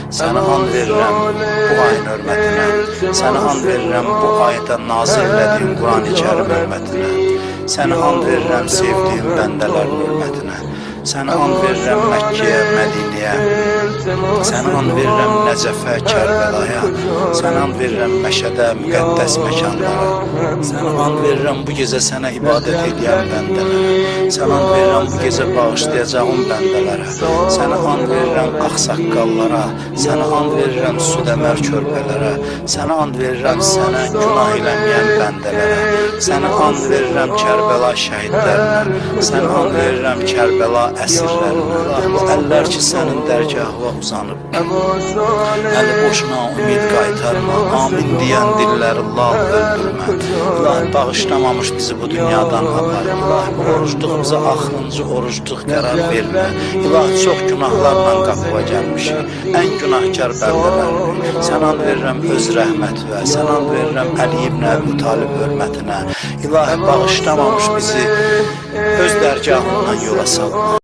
Sənə and verirəm bu ayın hörmətinə, sənə and verirəm bu ayda nazil elədiyin Quran-ı Kərim hörmətinə, sənə and verirəm sevdiyim bəndələrin hörmətinə, sənə and verirəm Məkkəyə, Mədinəyə, sənə and verirəm Nəcəfə, Kərbəlaya, sənə and verirəm Məşədə, müqəddəs məkanlara, sənə and verirəm bu gecə sənə ibadət edən bəndələrə, sənə and verirəm bu gecə bağışlayacağım bəndələrə, sənə and verirəm ağsaqqallara, sənə and verirəm Südəmər körpələrə, sənə and verirəm sənə günah eləməyən bəndələrə, sənə and verirəm Kərbəla şəhidlərinə, sənə and verirəm Kərbəla əsirlərinə. Bu əllər ki sənin dərgahına uzanıb, əli boşuna ümid qaytarma, amin deyən dilləri lal öldürmə. İlahi bağışlamamış bizi bu dünyadan apar, İlahi bu orucluğumuza axırıncı orucluq qərar vermə. İlahi çox günahlarla qapıva gəlmişik, ən günahkar bəndələrini sən and verirəm öz rəhmətinə, sən and verirəm Əli ibn Əbu Talib hörmətinə. İlahi bağışlamamış bizi öz dərgahından yola sal.